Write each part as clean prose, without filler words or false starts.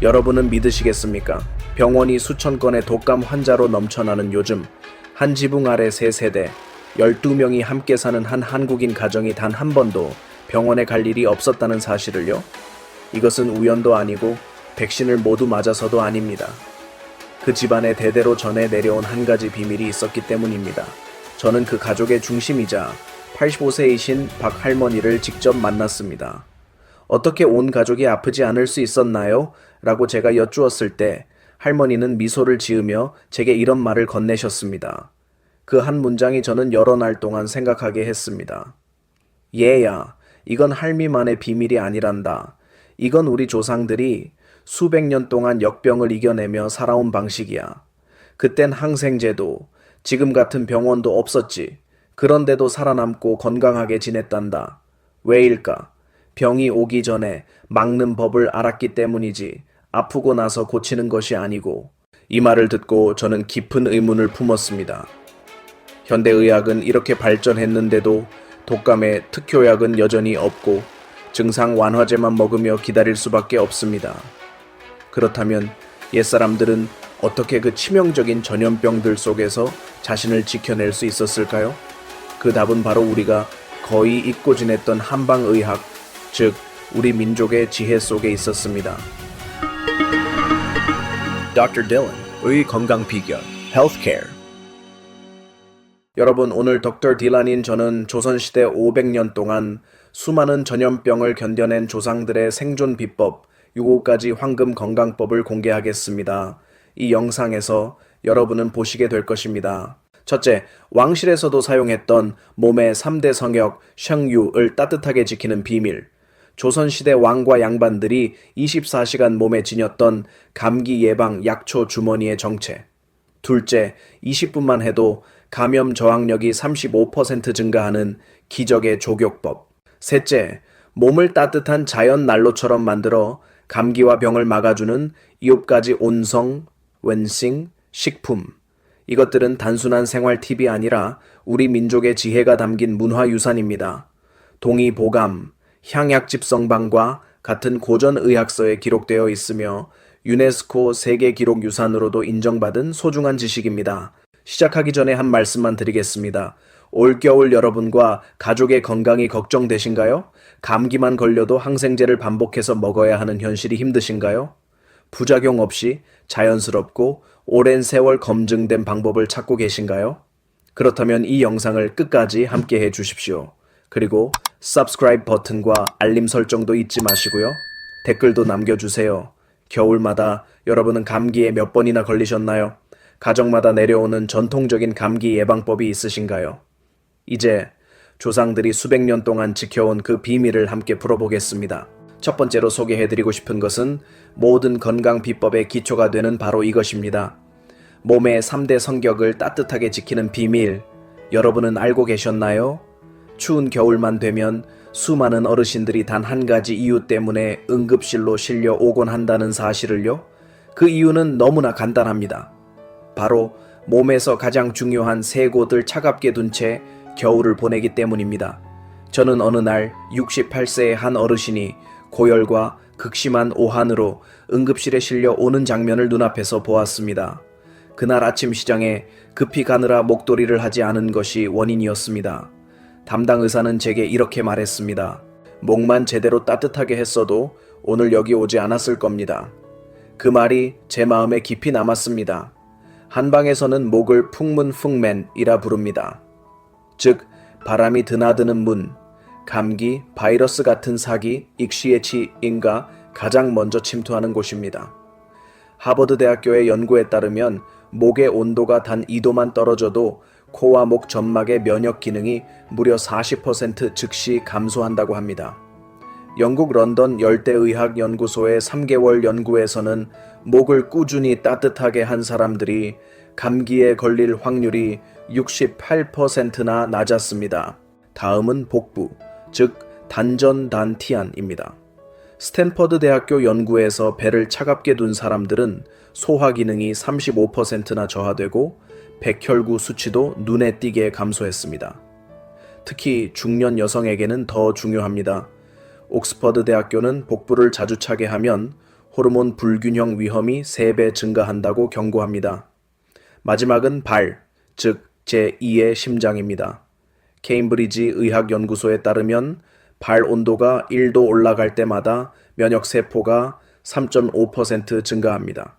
여러분은 믿으시겠습니까? 병원이 수천 건의 독감 환자로 넘쳐나는 요즘 한 지붕 아래 세 세대 12명이 함께 사는 한 한국인 가정이 단 한 번도 병원에 갈 일이 없었다는 사실을요? 이것은 우연도 아니고 백신을 모두 맞아서도 아닙니다. 그 집안에 대대로 전해 내려온 한 가지 비밀이 있었기 때문입니다. 저는 그 가족의 중심이자 85세이신 박 할머니를 직접 만났습니다. 어떻게 온 가족이 아프지 않을 수 있었나요? 라고 제가 여쭈었을 때 할머니는 미소를 지으며 제게 이런 말을 건네셨습니다. 그 한 문장이 저는 여러 날 동안 생각하게 했습니다. 얘야, 이건 할미만의 비밀이 아니란다. 이건 우리 조상들이 수백 년 동안 역병을 이겨내며 살아온 방식이야. 그땐 항생제도, 지금 같은 병원도 없었지. 그런데도 살아남고 건강하게 지냈단다. 왜일까? 병이 오기 전에 막는 법을 알았기 때문이지 아프고 나서 고치는 것이 아니고. 이 말을 듣고 저는 깊은 의문을 품었습니다. 현대의학은 이렇게 발전했는데도 독감의 특효약은 여전히 없고 증상 완화제만 먹으며 기다릴 수밖에 없습니다. 그렇다면 옛사람들은 어떻게 그 치명적인 전염병들 속에서 자신을 지켜낼 수 있었을까요? 그 답은 바로 우리가 거의 잊고 지냈던 한방의학, 즉 우리 민족의 지혜 속에 있었습니다. Dr. Dylan의 건강 비결, Healthcare. 여러분, 오늘 Dr. 딜란인 저는 조선시대 500년 동안 수많은 전염병을 견뎌낸 조상들의 생존 비법 7가지 황금 건강법을 공개하겠습니다. 이 영상에서 여러분은 보시게 될 것입니다. 첫째, 왕실에서도 사용했던 몸의 3대 성역 샹유를 따뜻하게 지키는 비밀. 조선시대 왕과 양반들이 24시간 몸에 지녔던 감기 예방 약초 주머니의 정체. 둘째, 20분만 해도 감염 저항력이 35% 증가하는 기적의 조격법. 셋째, 몸을 따뜻한 자연 난로처럼 만들어 감기와 병을 막아주는 7가지 온성, 웬싱, 식품. 이것들은 단순한 생활 팁이 아니라 우리 민족의 지혜가 담긴 문화유산입니다. 동의보감, 향약집성방과 같은 고전의학서에 기록되어 있으며 유네스코 세계기록유산으로도 인정받은 소중한 지식입니다. 시작하기 전에 한 말씀만 드리겠습니다. 올겨울 여러분과 가족의 건강이 걱정되신가요? 감기만 걸려도 항생제를 반복해서 먹어야 하는 현실이 힘드신가요? 부작용 없이 자연스럽고 오랜 세월 검증된 방법을 찾고 계신가요? 그렇다면 이 영상을 끝까지 함께 해 주십시오. 그리고 subscribe 버튼과 알림 설정도 잊지 마시고요. 댓글도 남겨주세요. 겨울마다 여러분은 감기에 몇 번이나 걸리셨나요? 가정마다 내려오는 전통적인 감기 예방법이 있으신가요? 이제 조상들이 수백 년 동안 지켜온 그 비밀을 함께 풀어보겠습니다. 첫 번째로 소개해드리고 싶은 것은 모든 건강 비법의 기초가 되는 바로 이것입니다. 몸의 3대 성격을 따뜻하게 지키는 비밀, 여러분은 알고 계셨나요? 추운 겨울만 되면 수많은 어르신들이 단 한 가지 이유 때문에 응급실로 실려 오곤 한다는 사실을요? 그 이유는 너무나 간단합니다. 바로 몸에서 가장 중요한 세곳을 차갑게 둔 채 겨울을 보내기 때문입니다. 저는 어느 날 68세의 한 어르신이 고열과 극심한 오한으로 응급실에 실려 오는 장면을 눈앞에서 보았습니다. 그날 아침 시장에 급히 가느라 목도리를 하지 않은 것이 원인이었습니다. 담당 의사는 제게 이렇게 말했습니다. 목만 제대로 따뜻하게 했어도 오늘 여기 오지 않았을 겁니다. 그 말이 제 마음에 깊이 남았습니다. 한방에서는 목을 풍문풍맨이라 부릅니다. 즉, 바람이 드나드는 문, 감기, 바이러스 같은 사기, 익시에치인가 가장 먼저 침투하는 곳입니다. 하버드 대학교의 연구에 따르면 목의 온도가 단 2도만 떨어져도 코와 목 점막의 면역 기능이 무려 40% 즉시 감소한다고 합니다. 영국 런던 열대의학 연구소의 3개월 연구에서는 목을 꾸준히 따뜻하게 한 사람들이 감기에 걸릴 확률이 68%나 낮았습니다. 다음은 복부, 즉 단전단티안입니다. 스탠퍼드 대학교 연구에서 배를 차갑게 둔 사람들은 소화 기능이 35%나 저하되고 백혈구 수치도 눈에 띄게 감소했습니다. 특히 중년 여성에게는 더 중요합니다. 옥스퍼드 대학교는 복부를 자주 차게 하면 호르몬 불균형 위험이 3배 증가한다고 경고합니다. 마지막은 발, 즉 제2의 심장입니다. 케임브리지 의학연구소에 따르면 발 온도가 1도 올라갈 때마다 면역세포가 3.5% 증가합니다.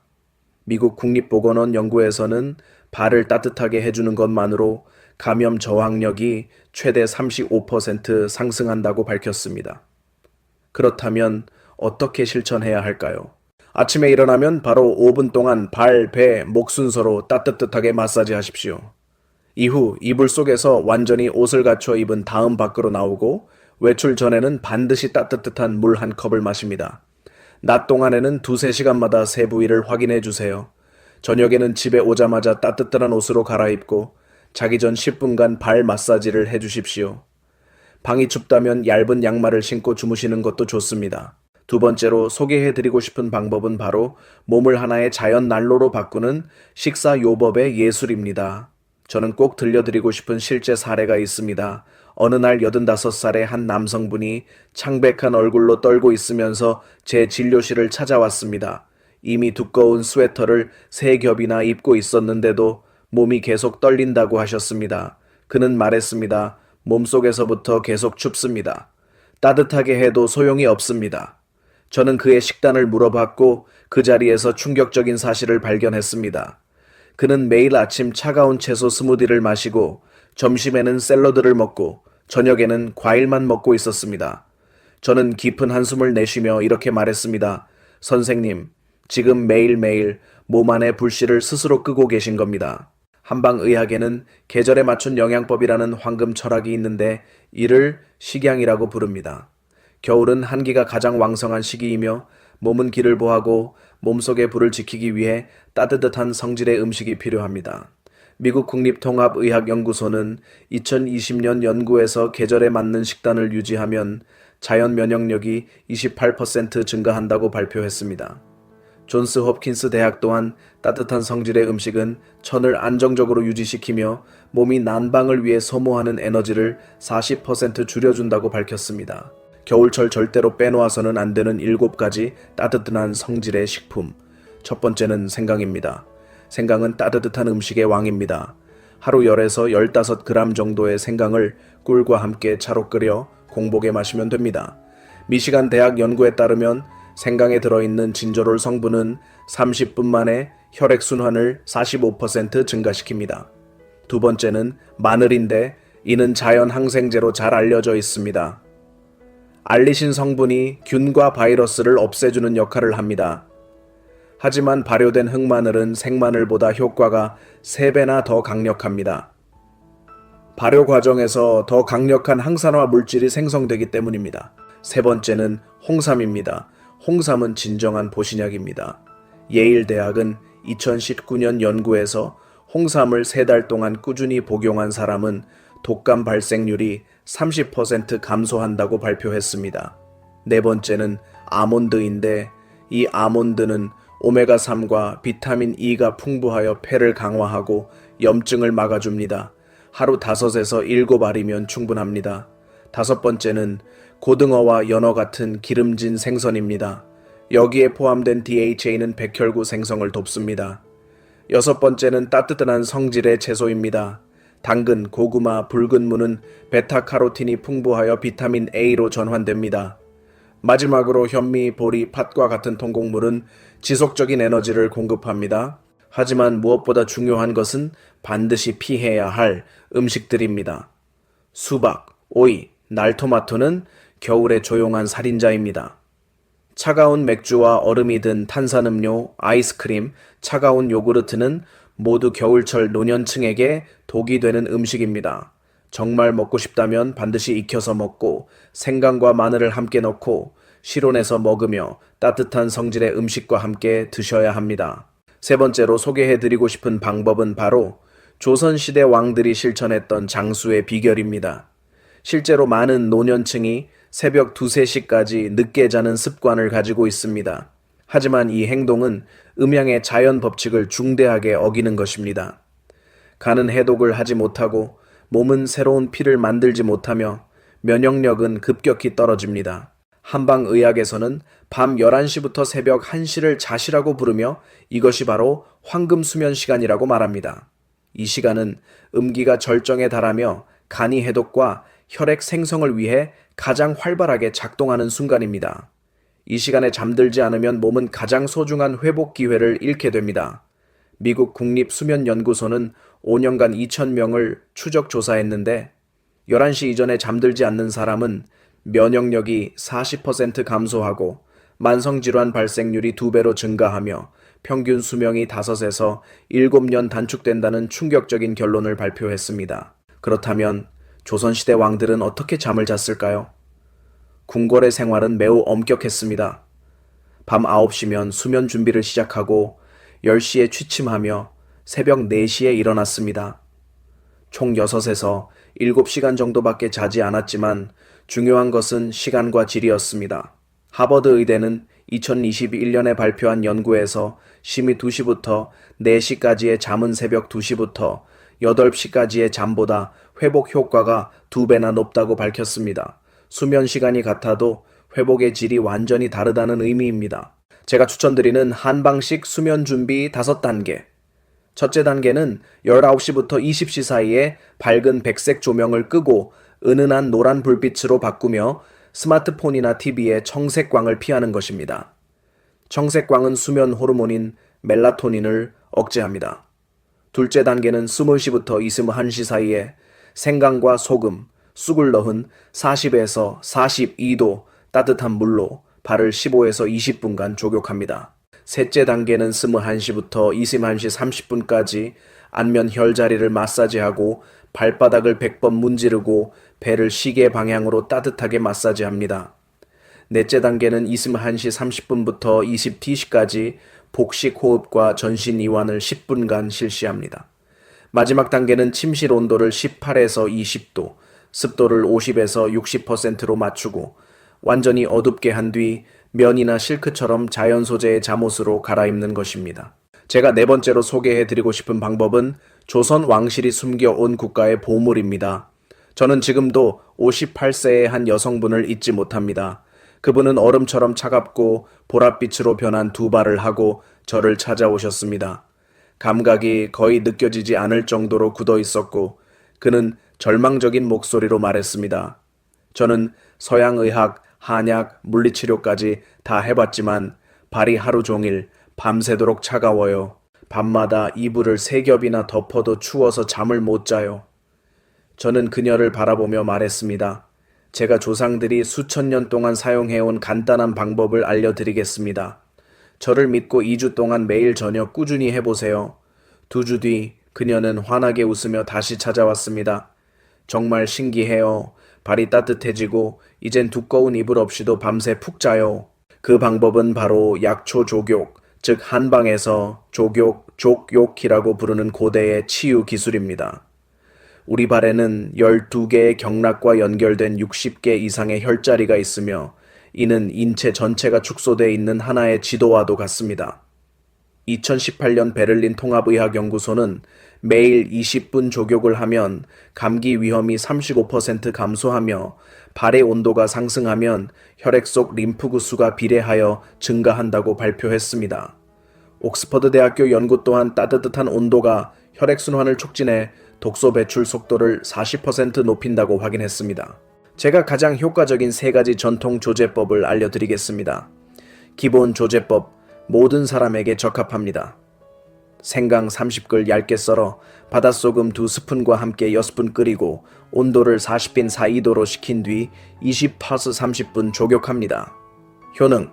미국 국립보건원 연구에서는 발을 따뜻하게 해주는 것만으로 감염 저항력이 최대 35% 상승한다고 밝혔습니다. 그렇다면 어떻게 실천해야 할까요? 아침에 일어나면 바로 5분 동안 발, 배, 목 순서로 따뜻하게 마사지 하십시오. 이후 이불 속에서 완전히 옷을 갖춰 입은 다음 밖으로 나오고 외출 전에는 반드시 따뜻한 물 한 컵을 마십니다. 낮 동안에는 2-3시간마다 세 부위를 확인해 주세요. 저녁에는 집에 오자마자 따뜻한 옷으로 갈아입고 자기 전 10분간 발 마사지를 해 주십시오. 방이 춥다면 얇은 양말을 신고 주무시는 것도 좋습니다. 두 번째로 소개해드리고 싶은 방법은 바로 몸을 하나의 자연 난로로 바꾸는 식사 요법의 예술입니다. 저는 꼭 들려드리고 싶은 실제 사례가 있습니다. 어느 날 85살의 한 남성분이 창백한 얼굴로 떨고 있으면서 제 진료실을 찾아왔습니다. 이미 두꺼운 스웨터를 3겹이나 입고 있었는데도 몸이 계속 떨린다고 하셨습니다. 그는 말했습니다. 몸속에서부터 계속 춥습니다. 따뜻하게 해도 소용이 없습니다. 저는 그의 식단을 물어봤고 그 자리에서 충격적인 사실을 발견했습니다. 그는 매일 아침 차가운 채소 스무디를 마시고 점심에는 샐러드를 먹고 저녁에는 과일만 먹고 있었습니다. 저는 깊은 한숨을 내쉬며 이렇게 말했습니다. 선생님, 지금 매일매일 몸 안의 불씨를 스스로 끄고 계신 겁니다. 한방의학에는 계절에 맞춘 영양법이라는 황금 철학이 있는데 이를 식양이라고 부릅니다. 겨울은 한기가 가장 왕성한 시기이며 몸은 기를 보하고 몸속의 불을 지키기 위해 따뜻한 성질의 음식이 필요합니다. 미국 국립통합의학연구소는 2020년 연구에서 계절에 맞는 식단을 유지하면 자연 면역력이 28% 증가한다고 발표했습니다. 존스 홉킨스 대학 또한 따뜻한 성질의 음식은 천을 안정적으로 유지시키며 몸이 난방을 위해 소모하는 에너지를 40% 줄여준다고 밝혔습니다. 겨울철 절대로 빼놓아서는 안 되는 7가지 따뜻한 성질의 식품. 첫 번째는 생강입니다. 생강은 따뜻한 음식의 왕입니다. 하루 10에서 15g 정도의 생강을 꿀과 함께 차로 끓여 공복에 마시면 됩니다. 미시간 대학 연구에 따르면 생강에 들어있는 진저롤 성분은 30분 만에 혈액순환을 45% 증가시킵니다. 두 번째는 마늘인데 이는 자연 항생제로 잘 알려져 있습니다. 알리신 성분이 균과 바이러스를 없애주는 역할을 합니다. 하지만 발효된 흑마늘은 생마늘보다 효과가 3배나 더 강력합니다. 발효 과정에서 더 강력한 항산화 물질이 생성되기 때문입니다. 세 번째는 홍삼입니다. 홍삼은 진정한 보신약입니다. 예일 대학은 2019년 연구에서 홍삼을 3달 동안 꾸준히 복용한 사람은 독감 발생률이 30% 감소한다고 발표했습니다. 네 번째는 아몬드인데 이 아몬드는 오메가3과 비타민 E가 풍부하여 폐를 강화하고 염증을 막아줍니다. 하루 5에서 7알이면 충분합니다. 다섯 번째는 고등어와 연어 같은 기름진 생선입니다. 여기에 포함된 DHA는 백혈구 생성을 돕습니다. 여섯 번째는 따뜻한 성질의 채소입니다. 당근, 고구마, 붉은 무는 베타카로틴이 풍부하여 비타민 A로 전환됩니다. 마지막으로 현미, 보리, 팥과 같은 통곡물은 지속적인 에너지를 공급합니다. 하지만 무엇보다 중요한 것은 반드시 피해야 할 음식들입니다. 수박, 오이, 날토마토는 겨울의 조용한 살인자입니다. 차가운 맥주와 얼음이 든 탄산음료, 아이스크림, 차가운 요구르트는 모두 겨울철 노년층에게 독이 되는 음식입니다. 정말 먹고 싶다면 반드시 익혀서 먹고 생강과 마늘을 함께 넣고 실온에서 먹으며 따뜻한 성질의 음식과 함께 드셔야 합니다. 세 번째로 소개해드리고 싶은 방법은 바로 조선시대 왕들이 실천했던 장수의 비결입니다. 실제로 많은 노년층이 새벽 2-3시까지 늦게 자는 습관을 가지고 있습니다. 하지만 이 행동은 음양의 자연 법칙을 중대하게 어기는 것입니다. 간은 해독을 하지 못하고 몸은 새로운 피를 만들지 못하며 면역력은 급격히 떨어집니다. 한방의학에서는 밤 11시부터 새벽 1시를 자시라고 부르며 이것이 바로 황금 수면 시간이라고 말합니다. 이 시간은 음기가 절정에 달하며 간이 해독과 혈액 생성을 위해 가장 활발하게 작동하는 순간입니다. 이 시간에 잠들지 않으면 몸은 가장 소중한 회복 기회를 잃게 됩니다. 미국 국립수면연구소는 5년간 2,000명을 추적 조사했는데 11시 이전에 잠들지 않는 사람은 면역력이 40% 감소하고 만성질환 발생률이 2배로 증가하며 평균 수명이 5에서 7년 단축된다는 충격적인 결론을 발표했습니다. 그렇다면 조선시대 왕들은 어떻게 잠을 잤을까요? 궁궐의 생활은 매우 엄격했습니다. 밤 9시면 수면 준비를 시작하고 10시에 취침하며 새벽 4시에 일어났습니다. 총 6에서 7시간 정도밖에 자지 않았지만 중요한 것은 시간과 질이었습니다. 하버드 의대는 2021년에 발표한 연구에서 심의 2시부터 4시까지의 잠은 새벽 2시부터 8시까지의 잠보다 회복 효과가 2배나 높다고 밝혔습니다. 수면 시간이 같아도 회복의 질이 완전히 다르다는 의미입니다. 제가 추천드리는 한방식 수면 준비 5단계. 첫째 단계는 19시부터 20시 사이에 밝은 백색 조명을 끄고 은은한 노란 불빛으로 바꾸며 스마트폰이나 TV의 청색광을 피하는 것입니다. 청색광은 수면 호르몬인 멜라토닌을 억제합니다. 둘째 단계는 20시부터 21시 사이에 생강과 소금, 쑥을 넣은 40에서 42도 따뜻한 물로 발을 15에서 20분간 조격합니다. 셋째 단계는 21시부터 21시 30분까지 안면 혈자리를 마사지하고 발바닥을 100번 문지르고 배를 시계 방향으로 따뜻하게 마사지합니다. 넷째 단계는 21시 30분부터 20TC까지 복식 호흡과 전신 이완을 10분간 실시합니다. 마지막 단계는 침실 온도를 18에서 20도, 습도를 50에서 60%로 맞추고 완전히 어둡게 한 뒤 면이나 실크처럼 자연 소재의 잠옷으로 갈아입는 것입니다. 제가 네 번째로 소개해드리고 싶은 방법은 조선 왕실이 숨겨온 국가의 보물입니다. 저는 지금도 58세의 한 여성분을 잊지 못합니다. 그분은 얼음처럼 차갑고 보랏빛으로 변한 두 발을 하고 저를 찾아오셨습니다. 감각이 거의 느껴지지 않을 정도로 굳어 있었고 그는 절망적인 목소리로 말했습니다. 저는 서양의학, 한약, 물리치료까지 다 해봤지만 발이 하루 종일 밤새도록 차가워요. 밤마다 이불을 3겹이나 덮어도 추워서 잠을 못 자요. 저는 그녀를 바라보며 말했습니다. 제가 조상들이 수천 년 동안 사용해온 간단한 방법을 알려드리겠습니다. 저를 믿고 2주 동안 매일 저녁 꾸준히 해보세요. 2주 뒤 그녀는 환하게 웃으며 다시 찾아왔습니다. 정말 신기해요. 발이 따뜻해지고 이젠 두꺼운 이불 없이도 밤새 푹 자요. 그 방법은 바로 약초 조욕, 즉 한방에서 조욕, 족욕이라고 부르는 고대의 치유 기술입니다. 우리 발에는 12개의 경락과 연결된 60개 이상의 혈자리가 있으며 이는 인체 전체가 축소되어 있는 하나의 지도와도 같습니다. 2018년 베를린 통합의학연구소는 매일 20분 조욕을 하면 감기 위험이 35% 감소하며 발의 온도가 상승하면 혈액 속 림프구 수가 비례하여 증가한다고 발표했습니다. 옥스퍼드 대학교 연구 또한 따뜻한 온도가 혈액순환을 촉진해 독소 배출 속도를 40% 높인다고 확인했습니다. 제가 가장 효과적인 3가지 전통 조제법을 알려드리겠습니다. 기본 조제법, 모든 사람에게 적합합니다. 생강 30글 얇게 썰어 바닷소금 2스푼과 함께 6분 끓이고 온도를 40빈 42도로 식힌 뒤 20파스 30분 조격합니다. 효능,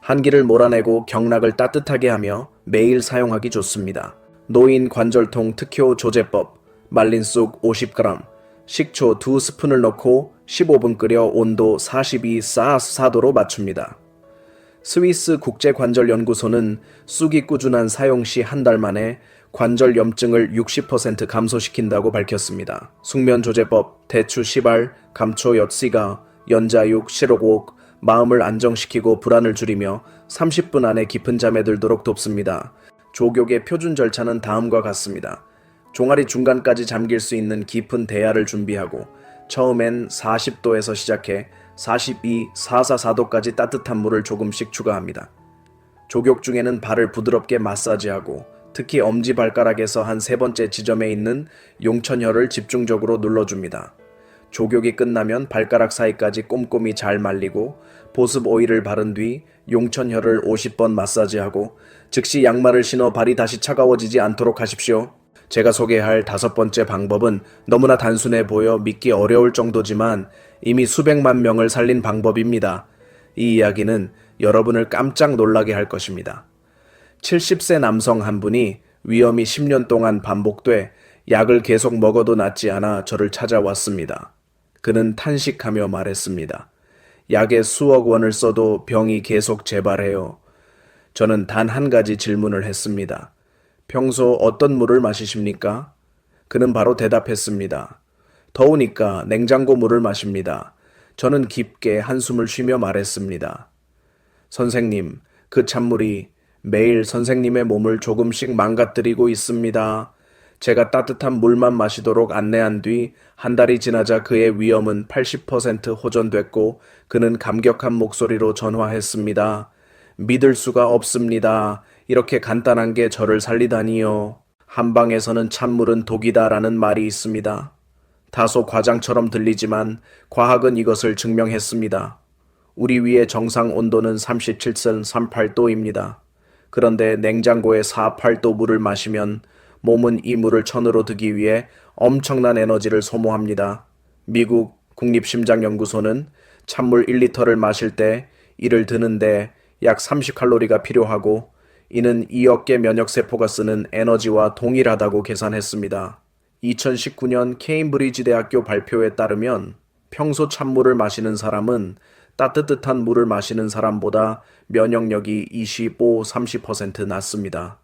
한기를 몰아내고 경락을 따뜻하게 하며 매일 사용하기 좋습니다. 노인 관절통 특효 조제법, 말린 쑥 50g, 식초 2스푼을 넣고 15분 끓여 온도 42-4도로 맞춥니다. 스위스 국제관절연구소는 쑥이 꾸준한 사용 시 한 달 만에 관절 염증을 60% 감소시킨다고 밝혔습니다. 숙면조제법, 대추 시발, 감초 엿씨가, 연자육, 시록옥, 마음을 안정시키고 불안을 줄이며 30분 안에 깊은 잠에 들도록 돕습니다. 조욕의 표준 절차는 다음과 같습니다. 종아리 중간까지 잠길 수 있는 깊은 대야를 준비하고 처음엔 40도에서 시작해 42.444도까지 따뜻한 물을 조금씩 추가합니다. 족욕 중에는 발을 부드럽게 마사지하고 특히 엄지발가락에서 한 3번째 지점에 있는 용천혈을 집중적으로 눌러줍니다. 족욕이 끝나면 발가락 사이까지 꼼꼼히 잘 말리고 보습 오일을 바른 뒤 용천혈을 50번 마사지하고 즉시 양말을 신어 발이 다시 차가워지지 않도록 하십시오. 제가 소개할 5번째 방법은 너무나 단순해 보여 믿기 어려울 정도지만 이미 수백만 명을 살린 방법입니다. 이 이야기는 여러분을 깜짝 놀라게 할 것입니다. 70세 남성 한 분이 위험이 10년 동안 반복돼 약을 계속 먹어도 낫지 않아 저를 찾아왔습니다. 그는 탄식하며 말했습니다. 약에 수억 원을 써도 병이 계속 재발해요. 저는 단 한 가지 질문을 했습니다. 평소 어떤 물을 마시십니까? 그는 바로 대답했습니다. 더우니까 냉장고 물을 마십니다. 저는 깊게 한숨을 쉬며 말했습니다. 선생님, 그 찬물이 매일 선생님의 몸을 조금씩 망가뜨리고 있습니다. 제가 따뜻한 물만 마시도록 안내한 뒤 한 달이 지나자 그의 위험은 80% 호전됐고 그는 감격한 목소리로 전화했습니다. 믿을 수가 없습니다. 이렇게 간단한 게 저를 살리다니요. 한방에서는 찬물은 독이다라는 말이 있습니다. 다소 과장처럼 들리지만 과학은 이것을 증명했습니다. 우리 위의 정상 온도는 37.38도입니다. 그런데 냉장고에 48도 물을 마시면 몸은 이 물을 천으로 드기 위해 엄청난 에너지를 소모합니다. 미국 국립심장연구소는 찬물 1리터를 마실 때 이를 드는데 약 30칼로리가 필요하고 이는 2억 개 면역세포가 쓰는 에너지와 동일하다고 계산했습니다. 2019년 케임브리지 대학교 발표에 따르면 평소 찬물을 마시는 사람은 따뜻한 물을 마시는 사람보다 면역력이 25-30% 낮습니다.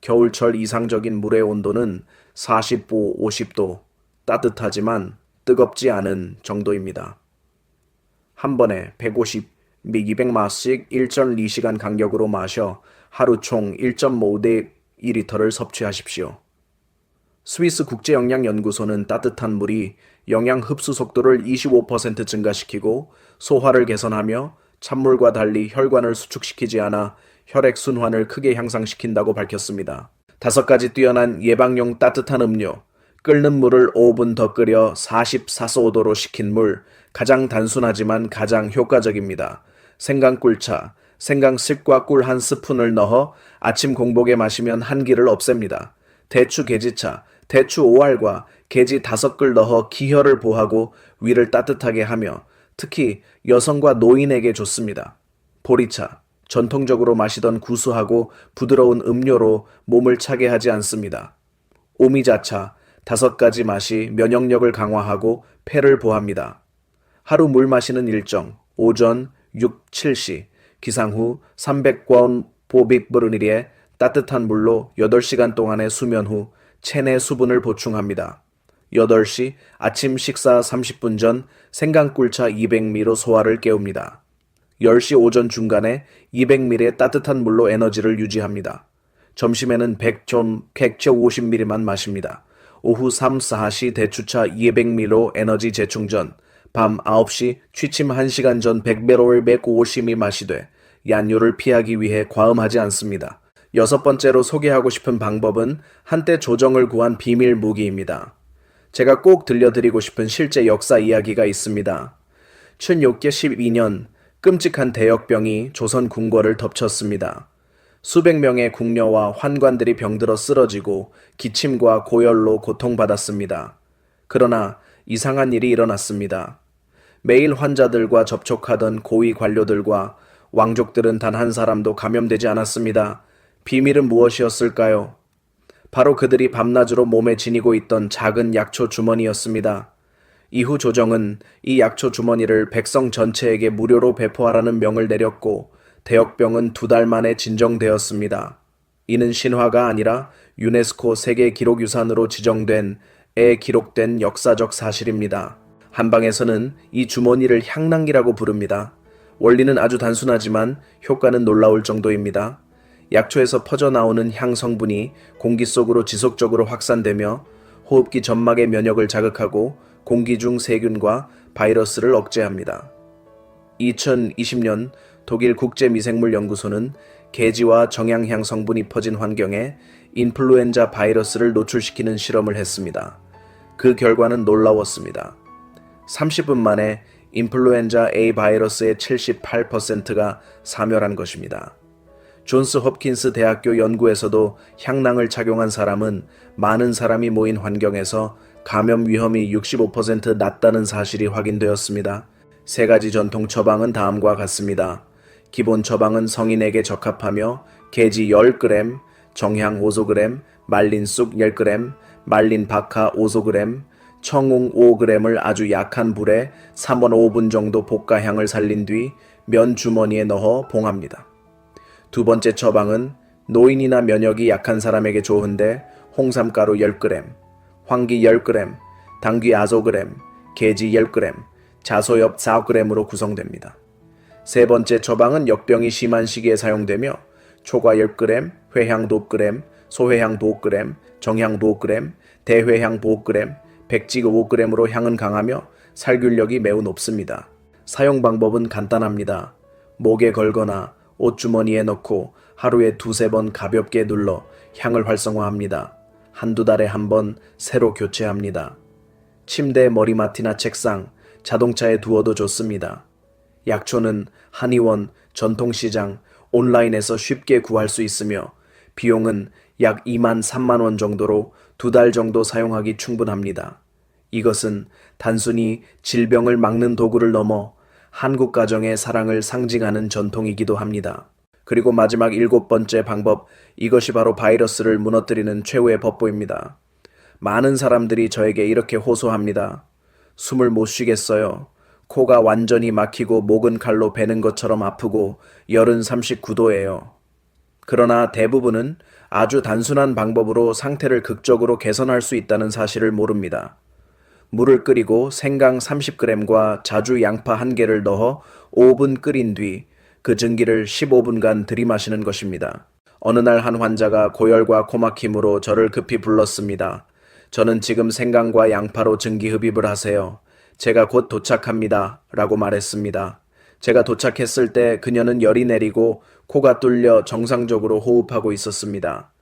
겨울철 이상적인 물의 온도는 45-50도, 따뜻하지만 뜨겁지 않은 정도입니다. 한 번에 150, 및 200마씩 1.2시간 간격으로 마셔 하루 총 1.5대 2리터를 섭취하십시오. 스위스 국제영양연구소는 따뜻한 물이 영양 흡수 속도를 25% 증가시키고 소화를 개선하며 찬물과 달리 혈관을 수축시키지 않아 혈액순환을 크게 향상시킨다고 밝혔습니다. 5가지 뛰어난 예방용 따뜻한 음료, 끓는 물을 5분 더 끓여 44도로 식힌 물, 가장 단순하지만 가장 효과적입니다. 생강꿀차, 생강즙과 꿀 한 스푼을 넣어 아침 공복에 마시면 한기를 없앱니다. 대추 게지차, 대추 5알과 게지 5글 넣어 기혈을 보하고 위를 따뜻하게 하며 특히 여성과 노인에게 좋습니다. 보리차, 전통적으로 마시던 구수하고 부드러운 음료로 몸을 차게 하지 않습니다. 오미자차, 5가지 맛이 면역력을 강화하고 폐를 보합니다. 하루 물 마시는 일정, 오전 6, 7시, 기상 후 300권 보빅브루닐에 따뜻한 물로 8시간 동안의 수면 후 체내 수분을 보충합니다. 8시 아침 식사 30분 전 생강꿀차 200ml로 소화를 깨웁니다. 10시 오전 중간에 200ml의 따뜻한 물로 에너지를 유지합니다. 점심에는 백제 50ml만 마십니다. 오후 3, 4시 대추차 200ml로 에너지 재충전, 밤 9시 취침 1시간 전 100ml 150ml 마시되 얀뇨를 피하기 위해 과음하지 않습니다. 6번째로 소개하고 싶은 방법은 한때 조정을 구한 비밀 무기입니다. 제가 꼭 들려드리고 싶은 실제 역사 이야기가 있습니다. 1612년 끔찍한 대역병이 조선 궁궐을 덮쳤습니다. 수백 명의 궁녀와 환관들이 병들어 쓰러지고 기침과 고열로 고통받았습니다. 그러나 이상한 일이 일어났습니다. 매일 환자들과 접촉하던 고위 관료들과 왕족들은 단 한 사람도 감염되지 않았습니다. 비밀은 무엇이었을까요? 바로 그들이 밤낮으로 몸에 지니고 있던 작은 약초 주머니였습니다. 이후 조정은 이 약초 주머니를 백성 전체에게 무료로 배포하라는 명을 내렸고 대역병은 2달 만에 진정되었습니다. 이는 신화가 아니라 유네스코 세계기록유산으로 지정된 에 기록된 역사적 사실입니다. 한방에서는 이 주머니를 향랑기라고 부릅니다. 원리는 아주 단순하지만 효과는 놀라울 정도입니다. 약초에서 퍼져나오는 향 성분이 공기 속으로 지속적으로 확산되며 호흡기 점막의 면역을 자극하고 공기 중 세균과 바이러스를 억제합니다. 2020년 독일 국제미생물연구소는 게지와 정향향 성분이 퍼진 환경에 인플루엔자 바이러스를 노출시키는 실험을 했습니다. 그 결과는 놀라웠습니다. 30분 만에 인플루엔자 A 바이러스의 78%가 사멸한 것입니다. 존스 홉킨스 대학교 연구에서도 향낭을 착용한 사람은 많은 사람이 모인 환경에서 감염 위험이 65% 낮다는 사실이 확인되었습니다. 세 가지 전통 처방은 다음과 같습니다. 기본 처방은 성인에게 적합하며 게지 10g, 정향 5g, 말린 쑥 10g, 말린 박하 5g, 청웅 5g을 아주 약한 불에 3원 5분 정도 볶아 향을 살린 뒤 면 주머니에 넣어 봉합니다. 두 번째 처방은 노인이나 면역이 약한 사람에게 좋은데 홍삼가루 10g, 황기 10g, 당귀 5g, 게지 10g, 자소엽 4g으로 구성됩니다. 세 번째 처방은 역병이 심한 시기에 사용되며 초과 10g, 회향 5g, 소회향 5g, 정향 5g, 대회향 5g, 백지 5g으로 향은 강하며 살균력이 매우 높습니다. 사용 방법은 간단합니다. 목에 걸거나 옷주머니에 넣고 하루에 2-3번 가볍게 눌러 향을 활성화합니다. 한두 달에 한 번 새로 교체합니다. 침대, 머리맡이나 책상, 자동차에 두어도 좋습니다. 약초는 한의원, 전통시장, 온라인에서 쉽게 구할 수 있으며 비용은 약 2만 3만 원 정도로 2달 정도 사용하기 충분합니다. 이것은 단순히 질병을 막는 도구를 넘어 한국 가정의 사랑을 상징하는 전통이기도 합니다. 그리고 마지막 7번째 방법, 이것이 바로 바이러스를 무너뜨리는 최후의 법보입니다. 많은 사람들이 저에게 이렇게 호소합니다. 숨을 못 쉬겠어요. 코가 완전히 막히고 목은 칼로 베는 것처럼 아프고 열은 39도예요. 그러나 대부분은 아주 단순한 방법으로 상태를 극적으로 개선할 수 있다는 사실을 모릅니다. 물을 끓이고 생강 30g과 자주 양파 1개를 넣어 5분 끓인 뒤 그 증기를 15분간 들이마시는 것입니다. 어느 날 한 환자가 고열과 코막힘으로 저를 급히 불렀습니다. 저는 지금 생강과 양파로 증기 흡입을 하세요. 제가 곧 도착합니다. 라고 말했습니다. 제가 도착했을 때 그녀는 열이 내리고 코가 뚫려 정상적으로 호흡하고 있었습니다.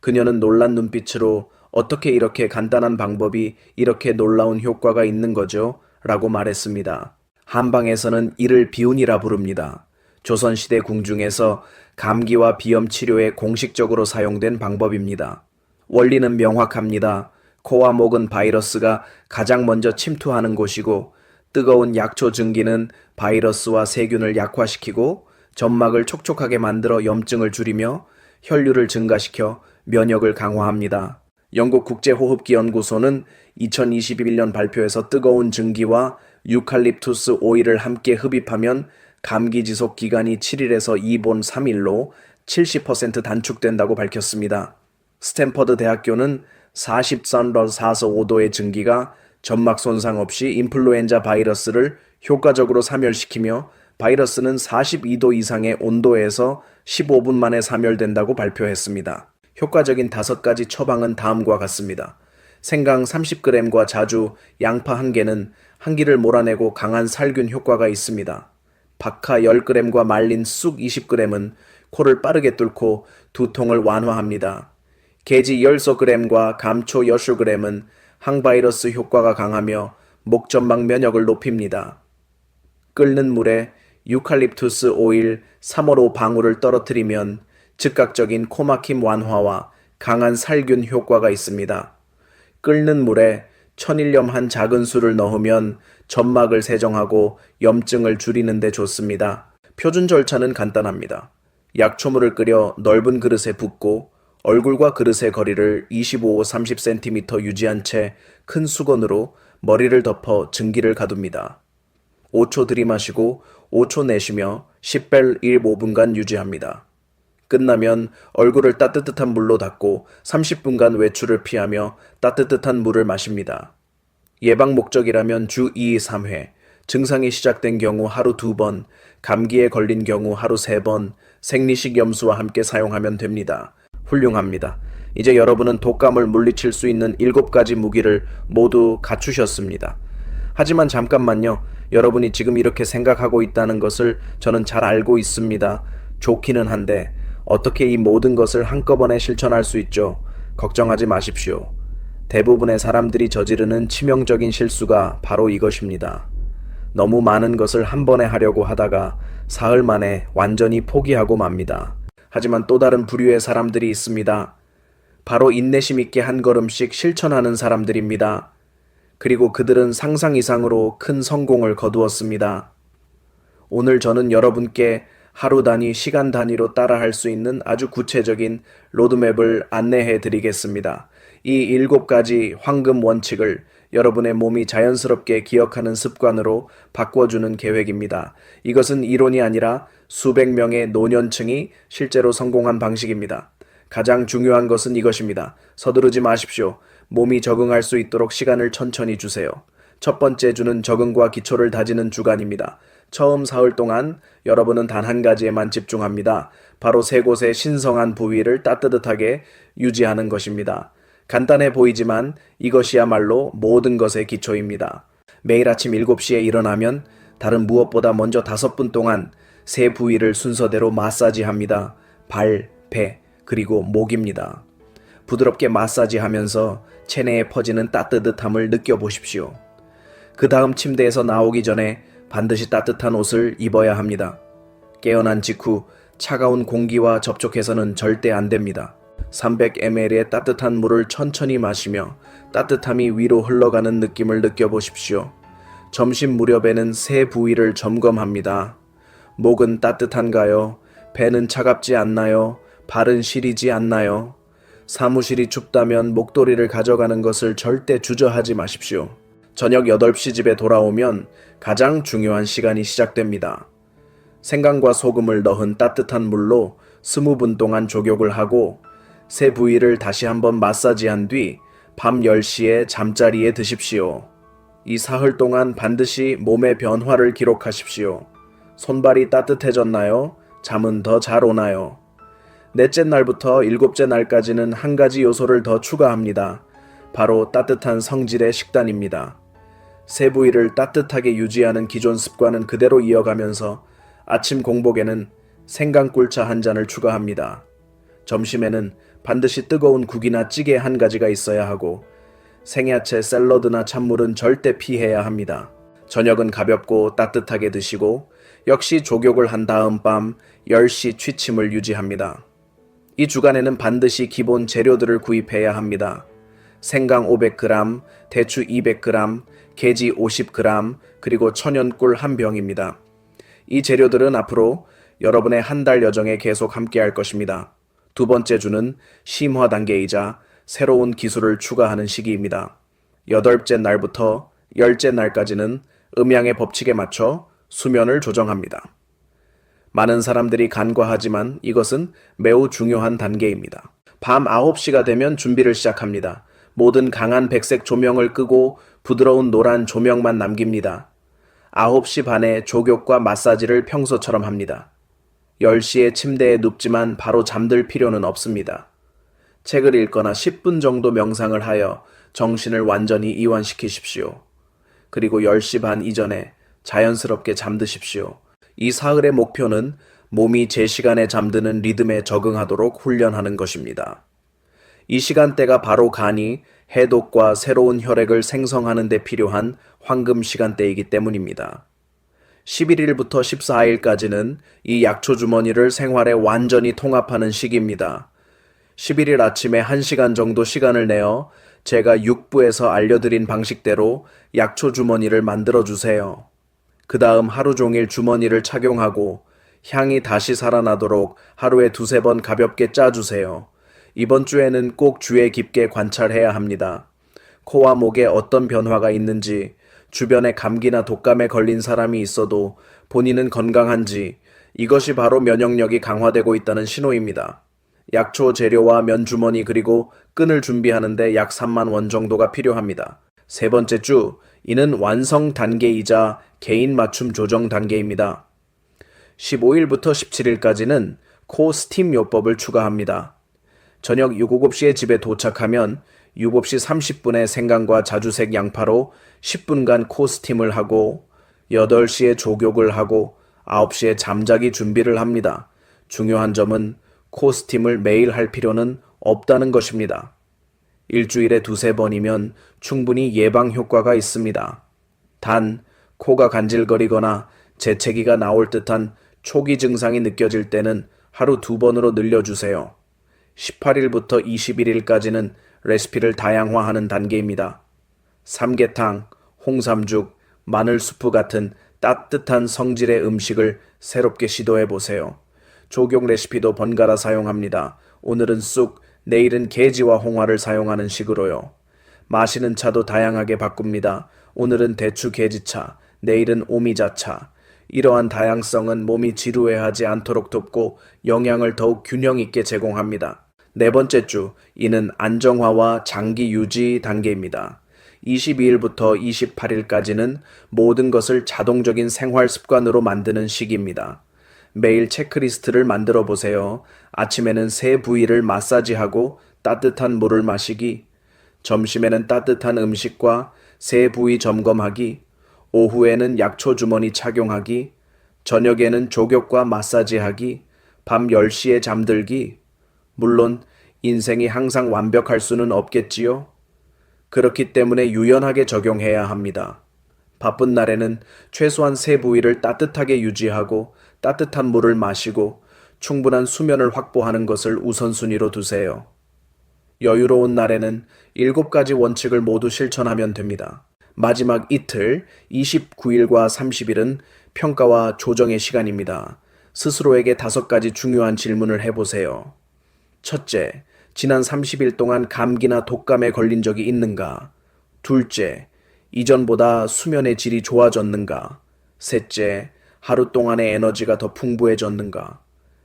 그녀는 놀란 눈빛으로 어떻게 이렇게 간단한 방법이 이렇게 놀라운 효과가 있는 거죠? 라고 말했습니다. 한방에서는 이를 비운이라 부릅니다. 조선시대 궁중에서 감기와 비염 치료에 공식적으로 사용된 방법입니다. 원리는 명확합니다. 코와 목은 바이러스가 가장 먼저 침투하는 곳이고 뜨거운 약초 증기는 바이러스와 세균을 약화시키고 점막을 촉촉하게 만들어 염증을 줄이며 혈류를 증가시켜 면역을 강화합니다. 영국 국제호흡기 연구소는 2021년 발표에서 뜨거운 증기와 유칼립투스 오일을 함께 흡입하면 감기 지속 기간이 7일에서 2본 3일로 70% 단축된다고 밝혔습니다. 스탠퍼드 대학교는 40산러 4서5도의 증기가 점막 손상 없이 인플루엔자 바이러스를 효과적으로 사멸시키며 바이러스는 42도 이상의 온도에서 15분 만에 사멸된다고 발표했습니다. 효과적인 5가지 처방은 다음과 같습니다. 생강 30g과 자주, 양파 1개는 한기를 몰아내고 강한 살균 효과가 있습니다. 박하 10g과 말린 쑥 20g은 코를 빠르게 뚫고 두통을 완화합니다. 게지 10g과 감초 10g은 항바이러스 효과가 강하며 목점막 면역을 높입니다. 끓는 물에 유칼립투스 오일 3월5 방울을 떨어뜨리면 즉각적인 코막힘 완화와 강한 살균 효과가 있습니다. 끓는 물에 천일염 한 작은 술을 넣으면 점막을 세정하고 염증을 줄이는 데 좋습니다. 표준 절차는 간단합니다. 약초물을 끓여 넓은 그릇에 붓고 얼굴과 그릇의 거리를 25-30cm 유지한 채 큰 수건으로 머리를 덮어 증기를 가둡니다. 5초 들이마시고 5초 내쉬며 10벨 1-5분간 유지합니다. 끝나면 얼굴을 따뜻한 물로 닦고 30분간 외출을 피하며 따뜻한 물을 마십니다. 예방 목적이라면 주 2-3회, 증상이 시작된 경우 하루 2번, 감기에 걸린 경우 하루 3번, 생리식 염수와 함께 사용하면 됩니다. 훌륭합니다. 이제 여러분은 독감을 물리칠 수 있는 7가지 무기를 모두 갖추셨습니다. 하지만 잠깐만요. 여러분이 지금 이렇게 생각하고 있다는 것을 저는 잘 알고 있습니다. 좋기는 한데 어떻게 이 모든 것을 한꺼번에 실천할 수 있죠? 걱정하지 마십시오. 대부분의 사람들이 저지르는 치명적인 실수가 바로 이것입니다. 너무 많은 것을 한 번에 하려고 하다가 사흘 만에 완전히 포기하고 맙니다. 하지만 또 다른 부류의 사람들이 있습니다. 바로 인내심 있게 한 걸음씩 실천하는 사람들입니다. 그리고 그들은 상상 이상으로 큰 성공을 거두었습니다. 오늘 저는 여러분께 하루 단위, 시간 단위로 따라할 수 있는 아주 구체적인 로드맵을 안내해 드리겠습니다. 이 7가지 황금 원칙을 여러분의 몸이 자연스럽게 기억하는 습관으로 바꿔주는 계획입니다. 이것은 이론이 아니라 수백 명의 노년층이 실제로 성공한 방식입니다. 가장 중요한 것은 이것입니다. 서두르지 마십시오. 몸이 적응할 수 있도록 시간을 천천히 주세요. 첫 번째 주는 적응과 기초를 다지는 주간입니다. 처음 사흘 동안 여러분은 단 한 가지에만 집중합니다. 바로 세 곳의 신성한 부위를 따뜻하게 유지하는 것입니다. 간단해 보이지만 이것이야말로 모든 것의 기초입니다. 매일 아침 7시에 일어나면 다른 무엇보다 먼저 5분 동안 세 부위를 순서대로 마사지합니다. 발, 배, 그리고 목입니다. 부드럽게 마사지하면서 체내에 퍼지는 따뜻함을 느껴보십시오. 그 다음 침대에서 나오기 전에 반드시 따뜻한 옷을 입어야 합니다. 깨어난 직후 차가운 공기와 접촉해서는 절대 안 됩니다. 300ml의 따뜻한 물을 천천히 마시며 따뜻함이 위로 흘러가는 느낌을 느껴보십시오. 점심 무렵에는 세 부위를 점검합니다. 목은 따뜻한가요? 배는 차갑지 않나요? 발은 시리지 않나요? 사무실이 춥다면 목도리를 가져가는 것을 절대 주저하지 마십시오. 저녁 8시 집에 돌아오면 가장 중요한 시간이 시작됩니다. 생강과 소금을 넣은 따뜻한 물로 20분 동안 족욕을 하고 세 부위를 다시 한번 마사지한 뒤 밤 10시에 잠자리에 드십시오. 이 사흘 동안 반드시 몸의 변화를 기록하십시오. 손발이 따뜻해졌나요? 잠은 더 잘 오나요? 넷째 날부터 7째 날까지는 한 가지 요소를 더 추가합니다. 바로 따뜻한 성질의 식단입니다. 세 부위를 따뜻하게 유지하는 기존 습관은 그대로 이어가면서 아침 공복에는 생강꿀차 한 잔을 추가합니다. 점심에는 반드시 뜨거운 국이나 찌개 한 가지가 있어야 하고 생야채 샐러드나 찬물은 절대 피해야 합니다. 저녁은 가볍고 따뜻하게 드시고 역시 족욕을 한 다음 밤 10시 취침을 유지합니다. 이 주간에는 반드시 기본 재료들을 구입해야 합니다. 생강 500g, 대추 200g, 게지 50g, 그리고 천연꿀 한 병입니다. 이 재료들은 앞으로 여러분의 한 달 여정에 계속 함께할 것입니다. 두 번째 주는 심화 단계이자 새로운 기술을 추가하는 시기입니다. 8째 날부터 10째 날까지는 음양의 법칙에 맞춰 수면을 조정합니다. 많은 사람들이 간과하지만 이것은 매우 중요한 단계입니다. 밤 9시가 되면 준비를 시작합니다. 모든 강한 백색 조명을 끄고 부드러운 노란 조명만 남깁니다. 9시 반에 족욕과 마사지를 평소처럼 합니다. 10시에 침대에 눕지만 바로 잠들 필요는 없습니다. 책을 읽거나 10분 정도 명상을 하여 정신을 완전히 이완시키십시오. 그리고 10시 반 이전에 자연스럽게 잠드십시오. 이 사흘의 목표는 몸이 제 시간에 잠드는 리듬에 적응하도록 훈련하는 것입니다. 이 시간대가 바로 간이 해독과 새로운 혈액을 생성하는 데 필요한 황금 시간대이기 때문입니다. 11일부터 14일까지는 이 약초 주머니를 생활에 완전히 통합하는 시기입니다. 11일 아침에 1시간 정도 시간을 내어 제가 6부에서 알려드린 방식대로 약초 주머니를 만들어주세요. 그 다음 하루 종일 주머니를 착용하고 향이 다시 살아나도록 하루에 2-3번 가볍게 짜주세요. 이번 주에는 꼭 주의 깊게 관찰해야 합니다. 코와 목에 어떤 변화가 있는지, 주변에 감기나 독감에 걸린 사람이 있어도 본인은 건강한지, 이것이 바로 면역력이 강화되고 있다는 신호입니다. 약초 재료와 면주머니 그리고 끈을 준비하는데 약 3만 원 정도가 필요합니다. 세 번째 주, 이는 완성 단계이자 개인 맞춤 조정 단계입니다. 15일부터 17일까지는 코 스팀 요법을 추가합니다. 저녁 7시에 집에 도착하면 7시 30분에 생강과 자주색 양파로 10분간 코 스팀을 하고 8시에 족욕을 하고 9시에 잠자기 준비를 합니다. 중요한 점은 코스팀을 매일 할 필요는 없다는 것입니다. 일주일에 두세 번이면 충분히 예방 효과가 있습니다. 단, 코가 간질거리거나 재채기가 나올 듯한 초기 증상이 느껴질 때는 하루 2번으로 늘려주세요. 18일부터 21일까지는 레시피를 다양화하는 단계입니다. 삼계탕, 홍삼죽, 마늘수프 같은 따뜻한 성질의 음식을 새롭게 시도해 보세요. 족용 레시피도 번갈아 사용합니다. 오늘은 쑥, 내일은 게지와 홍화를 사용하는 식으로요. 마시는 차도 다양하게 바꿉니다. 오늘은 대추 게지차, 내일은 오미자차. 이러한 다양성은 몸이 지루해하지 않도록 돕고 영양을 더욱 균형 있게 제공합니다. 네 번째 주, 이는 안정화와 장기 유지 단계입니다. 22일부터 28일까지는 모든 것을 자동적인 생활 습관으로 만드는 시기입니다. 매일 체크리스트를 만들어 보세요. 아침에는 세 부위를 마사지하고 따뜻한 물을 마시기, 점심에는 따뜻한 음식과 세 부위 점검하기, 오후에는 약초 주머니 착용하기, 저녁에는 족욕과 마사지하기, 밤 10시에 잠들기. 물론 인생이 항상 완벽할 수는 없겠지요. 그렇기 때문에 유연하게 적용해야 합니다. 바쁜 날에는 최소한 세 부위를 따뜻하게 유지하고 따뜻한 물을 마시고 충분한 수면을 확보하는 것을 우선순위로 두세요. 여유로운 날에는 7가지 원칙을 모두 실천하면 됩니다. 마지막 이틀, 29일과 30일은 평가와 조정의 시간입니다. 스스로에게 5가지 중요한 질문을 해보세요. 첫째, 지난 30일 동안 감기나 독감에 걸린 적이 있는가? 둘째, 이전보다 수면의 질이 좋아졌는가? 셋째, 하루 동안의 에너지가 더 풍부해졌는가?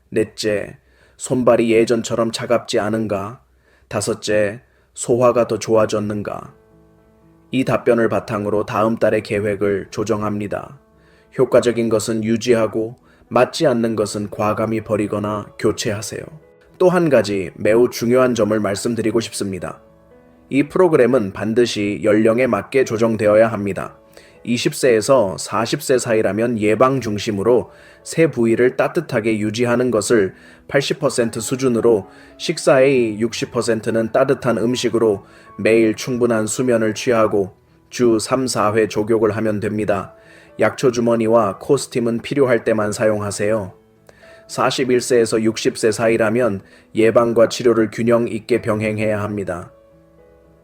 넷째, 손발이 예전처럼 차갑지 않은가? 다섯째, 소화가 더 좋아졌는가? 이 답변을 바탕으로 다음 달의 계획을 조정합니다. 효과적인 것은 유지하고 맞지 않는 것은 과감히 버리거나 교체하세요. 또 한 가지 매우 중요한 점을 말씀드리고 싶습니다. 이 프로그램은 반드시 연령에 맞게 조정되어야 합니다. 20세에서 40세 사이라면 예방 중심으로 세 부위를 따뜻하게 유지하는 것을 80% 수준으로, 식사의 60%는 따뜻한 음식으로 매일 충분한 수면을 취하고 주 3, 4회 족욕을 하면 됩니다. 약초 주머니와 코스팀은 필요할 때만 사용하세요. 41세에서 60세 사이라면 예방과 치료를 균형 있게 병행해야 합니다.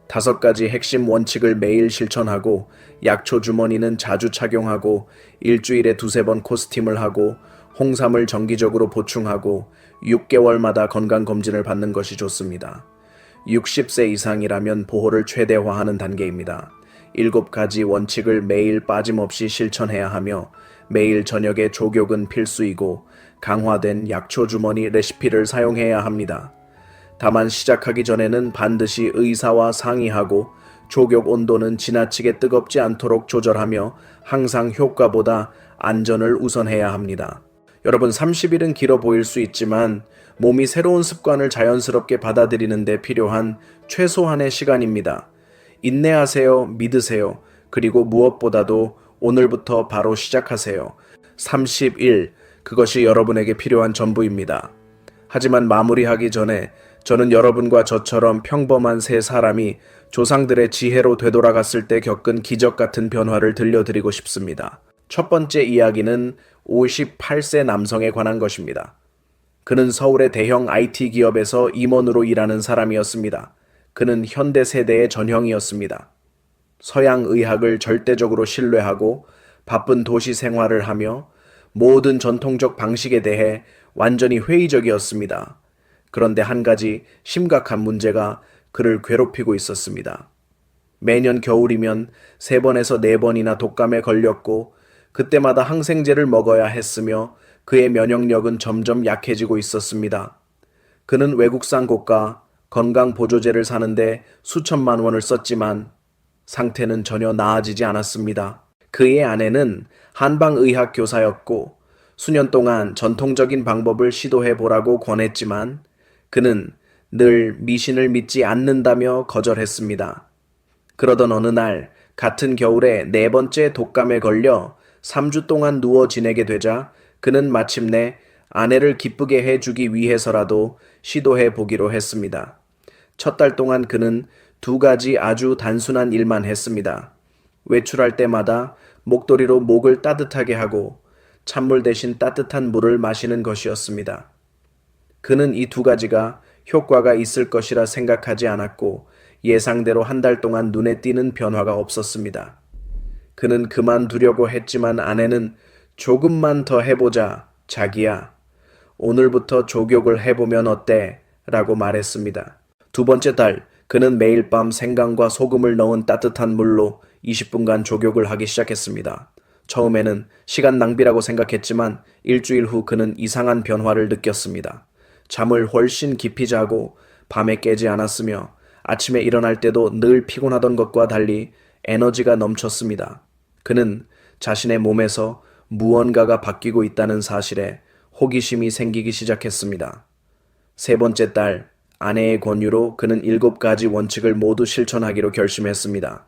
5가지 핵심 원칙을 매일 실천하고 약초 주머니는 자주 착용하고 일주일에 2-3번 코스팀을 하고 홍삼을 정기적으로 보충하고 6개월마다 건강검진을 받는 것이 좋습니다. 60세 이상이라면 보호를 최대화하는 단계입니다. 7가지 원칙을 매일 빠짐없이 실천해야 하며 매일 저녁에 족욕은 필수이고 강화된 약초 주머니 레시피를 사용해야 합니다. 다만 시작하기 전에는 반드시 의사와 상의하고 족욕 온도는 지나치게 뜨겁지 않도록 조절하며 항상 효과보다 안전을 우선해야 합니다. 여러분, 30일은 길어 보일 수 있지만 몸이 새로운 습관을 자연스럽게 받아들이는 데 필요한 최소한의 시간입니다. 인내하세요. 믿으세요. 그리고 무엇보다도 오늘부터 바로 시작하세요. 30일, 그것이 여러분에게 필요한 전부입니다. 하지만 마무리하기 전에 저는 여러분과 저처럼 평범한 세 사람이 조상들의 지혜로 되돌아갔을 때 겪은 기적 같은 변화를 들려드리고 싶습니다. 첫 번째 이야기는 58세 남성에 관한 것입니다. 그는 서울의 대형 IT 기업에서 임원으로 일하는 사람이었습니다. 그는 현대 세대의 전형이었습니다. 서양 의학을 절대적으로 신뢰하고 바쁜 도시 생활을 하며 모든 전통적 방식에 대해 완전히 회의적이었습니다. 그런데 한 가지 심각한 문제가 그를 괴롭히고 있었습니다. 매년 겨울이면 3번에서 4번이나 독감에 걸렸고 그때마다 항생제를 먹어야 했으며 그의 면역력은 점점 약해지고 있었습니다. 그는 외국산 고가 건강보조제를 사는데 수천만 원을 썼지만 상태는 전혀 나아지지 않았습니다. 그의 아내는 한방의학 교사였고 수년 동안 전통적인 방법을 시도해 보라고 권했지만 그는 늘 미신을 믿지 않는다며 거절했습니다. 그러던 어느 날 같은 겨울에 4번째 독감에 걸려 3주 동안 누워 지내게 되자 그는 마침내 아내를 기쁘게 해주기 위해서라도 시도해 보기로 했습니다. 첫 달 동안 그는 2가지 아주 단순한 일만 했습니다. 외출할 때마다 목도리로 목을 따뜻하게 하고 찬물 대신 따뜻한 물을 마시는 것이었습니다. 그는 이 2가지가 효과가 있을 것이라 생각하지 않았고 예상대로 한 달 동안 눈에 띄는 변화가 없었습니다. 그는 그만두려고 했지만 아내는 조금만 더 해보자, 자기야. 오늘부터 족욕을 해보면 어때? 라고 말했습니다. 2번째 달, 그는 매일 밤 생강과 소금을 넣은 따뜻한 물로 20분간 족욕을 하기 시작했습니다. 처음에는 시간 낭비라고 생각했지만 일주일 후 그는 이상한 변화를 느꼈습니다. 잠을 훨씬 깊이 자고 밤에 깨지 않았으며 아침에 일어날 때도 늘 피곤하던 것과 달리 에너지가 넘쳤습니다. 그는 자신의 몸에서 무언가가 바뀌고 있다는 사실에 호기심이 생기기 시작했습니다. 3번째 달, 아내의 권유로 그는 7가지 원칙을 모두 실천하기로 결심했습니다.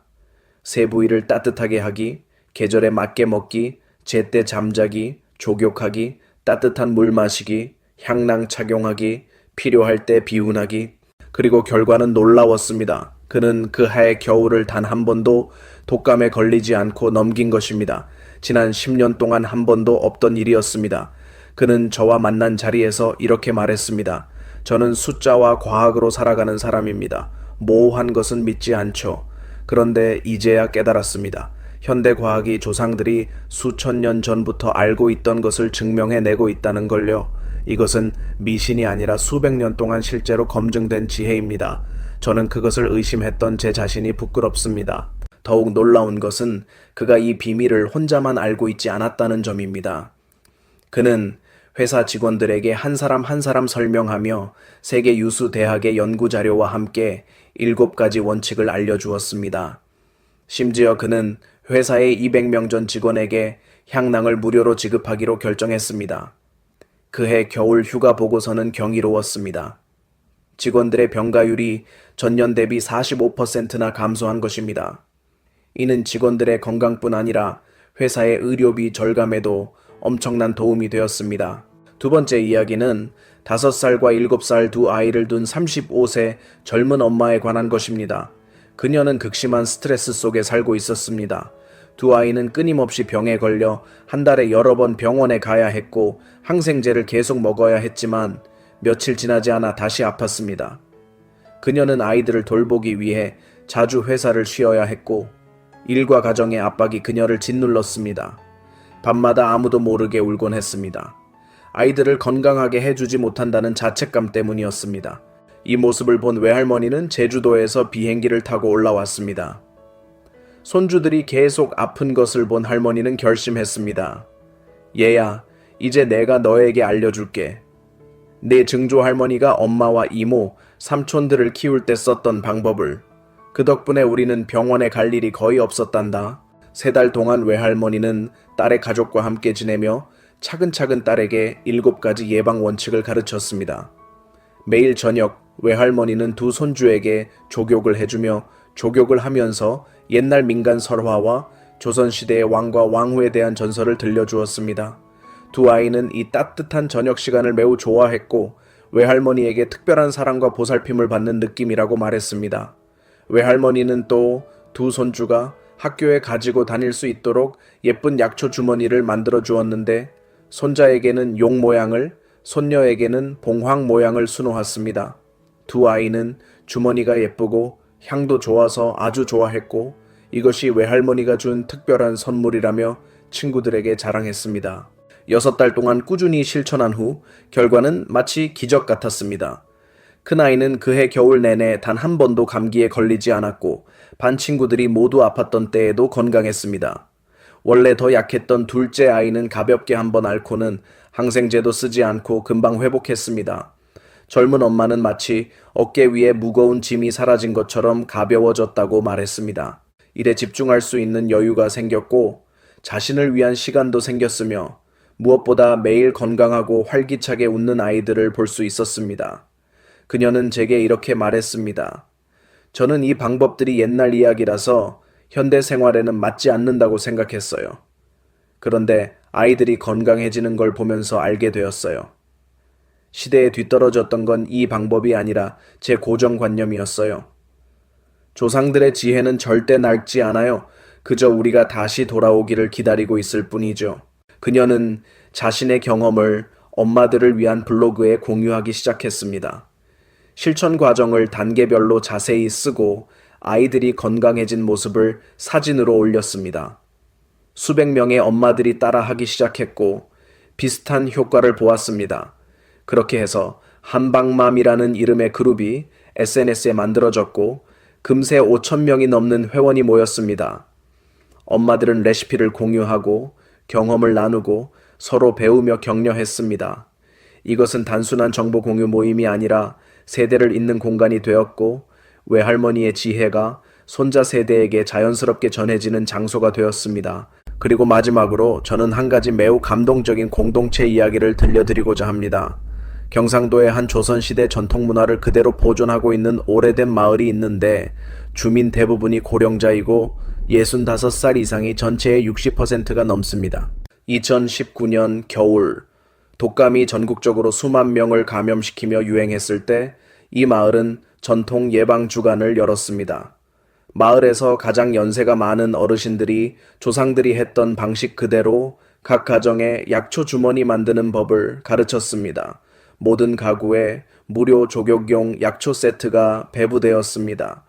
세 부위를 따뜻하게 하기, 계절에 맞게 먹기, 제때 잠자기, 족욕하기, 따뜻한 물 마시기, 향낭 착용하기, 필요할 때 비운하기. 그리고 결과는 놀라웠습니다. 그는 그 해의 겨울을 단 한 번도 독감에 걸리지 않고 넘긴 것입니다. 지난 10년 동안 한 번도 없던 일이었습니다. 그는 저와 만난 자리에서 이렇게 말했습니다. 저는 숫자와 과학으로 살아가는 사람입니다. 모호한 것은 믿지 않죠. 그런데 이제야 깨달았습니다. 현대 과학이 조상들이 수천 년 전부터 알고 있던 것을 증명해내고 있다는 걸요. 이것은 미신이 아니라 수백 년 동안 실제로 검증된 지혜입니다. 저는 그것을 의심했던 제 자신이 부끄럽습니다. 더욱 놀라운 것은 그가 이 비밀을 혼자만 알고 있지 않았다는 점입니다. 그는 회사 직원들에게 한 사람 한 사람 설명하며 세계 유수 대학의 연구 자료와 함께 7가지 원칙을 알려주었습니다. 심지어 그는 회사의 200명 전 직원에게 향낭을 무료로 지급하기로 결정했습니다. 그해 겨울 휴가 보고서는 경이로웠습니다. 직원들의 병가율이 전년 대비 45%나 감소한 것입니다. 이는 직원들의 건강뿐 아니라 회사의 의료비 절감에도 엄청난 도움이 되었습니다. 2번째 이야기는 5살과 7살 두 아이를 둔 35세 젊은 엄마에 관한 것입니다. 그녀는 극심한 스트레스 속에 살고 있었습니다. 두 아이는 끊임없이 병에 걸려 한 달에 여러 번 병원에 가야 했고 항생제를 계속 먹어야 했지만 며칠 지나지 않아 다시 아팠습니다. 그녀는 아이들을 돌보기 위해 자주 회사를 쉬어야 했고 일과 가정의 압박이 그녀를 짓눌렀습니다. 밤마다 아무도 모르게 울곤 했습니다. 아이들을 건강하게 해주지 못한다는 자책감 때문이었습니다. 이 모습을 본 외할머니는 제주도에서 비행기를 타고 올라왔습니다. 손주들이 계속 아픈 것을 본 할머니는 결심했습니다. 얘야, 이제 내가 너에게 알려줄게. 내 증조 할머니가 엄마와 이모, 삼촌들을 키울 때 썼던 방법을. 그 덕분에 우리는 병원에 갈 일이 거의 없었단다. 3달 동안 외할머니는 딸의 가족과 함께 지내며 차근차근 딸에게 7가지 예방 원칙을 가르쳤습니다. 매일 저녁 외할머니는 두 손주에게 족욕을 해주며 족욕을 하면서 옛날 민간 설화와 조선시대의 왕과 왕후에 대한 전설을 들려주었습니다. 두 아이는 이 따뜻한 저녁 시간을 매우 좋아했고 외할머니에게 특별한 사랑과 보살핌을 받는 느낌이라고 말했습니다. 외할머니는 또 두 손주가 학교에 가지고 다닐 수 있도록 예쁜 약초 주머니를 만들어 주었는데 손자에게는 용 모양을, 손녀에게는 봉황 모양을 수놓았습니다. 두 아이는 주머니가 예쁘고 향도 좋아서 아주 좋아했고 이것이 외할머니가 준 특별한 선물이라며 친구들에게 자랑했습니다. 6달 동안 꾸준히 실천한 후 결과는 마치 기적 같았습니다. 큰아이는 그해 겨울 내내 단 한 번도 감기에 걸리지 않았고 반 친구들이 모두 아팠던 때에도 건강했습니다. 원래 더 약했던 둘째 아이는 가볍게 한번 앓고는 항생제도 쓰지 않고 금방 회복했습니다. 젊은 엄마는 마치 어깨 위에 무거운 짐이 사라진 것처럼 가벼워졌다고 말했습니다. 일에 집중할 수 있는 여유가 생겼고 자신을 위한 시간도 생겼으며 무엇보다 매일 건강하고 활기차게 웃는 아이들을 볼 수 있었습니다. 그녀는 제게 이렇게 말했습니다. 저는 이 방법들이 옛날 이야기라서 현대 생활에는 맞지 않는다고 생각했어요. 그런데 아이들이 건강해지는 걸 보면서 알게 되었어요. 시대에 뒤떨어졌던 건 이 방법이 아니라 제 고정관념이었어요. 조상들의 지혜는 절대 낡지 않아요. 그저 우리가 다시 돌아오기를 기다리고 있을 뿐이죠. 그녀는 자신의 경험을 엄마들을 위한 블로그에 공유하기 시작했습니다. 실천 과정을 단계별로 자세히 쓰고 아이들이 건강해진 모습을 사진으로 올렸습니다. 수백 명의 엄마들이 따라하기 시작했고 비슷한 효과를 보았습니다. 그렇게 해서 한방맘이라는 이름의 그룹이 SNS에 만들어졌고 금세 5천 명이 넘는 회원이 모였습니다. 엄마들은 레시피를 공유하고 경험을 나누고 서로 배우며 격려했습니다. 이것은 단순한 정보 공유 모임이 아니라 세대를 잇는 공간이 되었고 외할머니의 지혜가 손자 세대에게 자연스럽게 전해지는 장소가 되었습니다. 그리고 마지막으로 저는 한 가지 매우 감동적인 공동체 이야기를 들려드리고자 합니다. 경상도의 한 조선시대 전통문화를 그대로 보존하고 있는 오래된 마을이 있는데 주민 대부분이 고령자이고 65살 이상이 전체의 60%가 넘습니다. 2019년 겨울 독감이 전국적으로 수만 명을 감염시키며 유행했을 때 이 마을은 전통 예방 주간을 열었습니다. 마을에서 가장 연세가 많은 어르신들이 조상들이 했던 방식 그대로 각 가정에 약초 주머니 만드는 법을 가르쳤습니다. 모든 가구에 무료 족욕용 약초 세트가 배부되었습니다.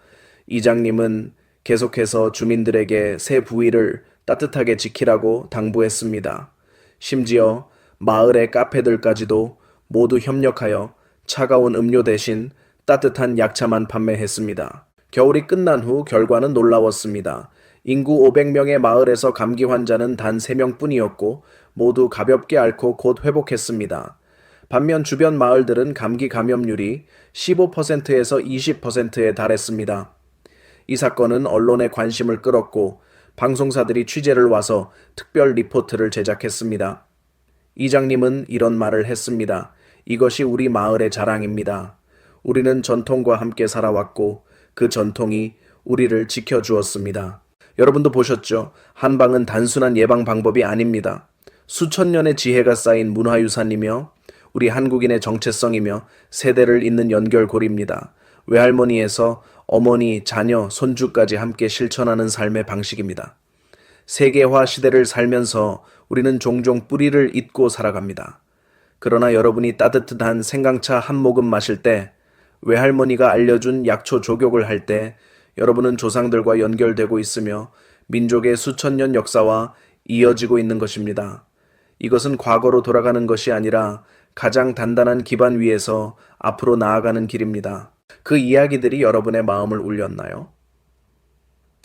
이장님은 계속해서 주민들에게 새 부위를 따뜻하게 지키라고 당부했습니다. 심지어 마을의 카페들까지도 모두 협력하여 차가운 음료 대신 따뜻한 약차만 판매했습니다. 겨울이 끝난 후 결과는 놀라웠습니다. 인구 500명의 마을에서 감기 환자는 단 3명뿐이었고 모두 가볍게 앓고 곧 회복했습니다. 반면 주변 마을들은 감기 감염률이 15%에서 20%에 달했습니다. 이 사건은 언론의 관심을 끌었고 방송사들이 취재를 와서 특별 리포트를 제작했습니다. 이장님은 이런 말을 했습니다. 이것이 우리 마을의 자랑입니다. 우리는 전통과 함께 살아왔고 그 전통이 우리를 지켜주었습니다. 여러분도 보셨죠? 한방은 단순한 예방 방법이 아닙니다. 수천 년의 지혜가 쌓인 문화유산이며 우리 한국인의 정체성이며 세대를 잇는 연결고리입니다. 외할머니에서 어머니, 자녀, 손주까지 함께 실천하는 삶의 방식입니다. 세계화 시대를 살면서 우리는 종종 뿌리를 잊고 살아갑니다. 그러나 여러분이 따뜻한 생강차 한 모금 마실 때, 외할머니가 알려준 약초 족욕을 할 때 여러분은 조상들과 연결되고 있으며 민족의 수천 년 역사와 이어지고 있는 것입니다. 이것은 과거로 돌아가는 것이 아니라 가장 단단한 기반 위에서 앞으로 나아가는 길입니다. 그 이야기들이 여러분의 마음을 울렸나요?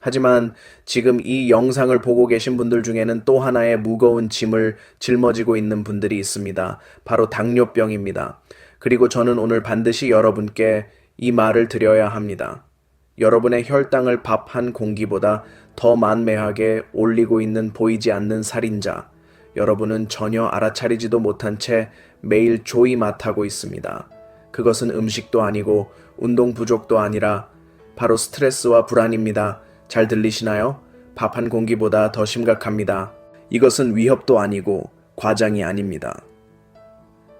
하지만 지금 이 영상을 보고 계신 분들 중에는 또 하나의 무거운 짐을 짊어지고 있는 분들이 있습니다. 바로 당뇨병입니다. 그리고 저는 오늘 반드시 여러분께 이 말을 드려야 합니다. 여러분의 혈당을 밥 한 공기보다 더 만매하게 올리고 있는 보이지 않는 살인자. 여러분은 전혀 알아차리지도 못한 채 매일 조이맛하고 있습니다. 그것은 음식도 아니고 운동 부족도 아니라 바로 스트레스와 불안입니다. 잘 들리시나요? 밥 한 공기보다 더 심각합니다. 이것은 위협도 아니고 과장이 아닙니다.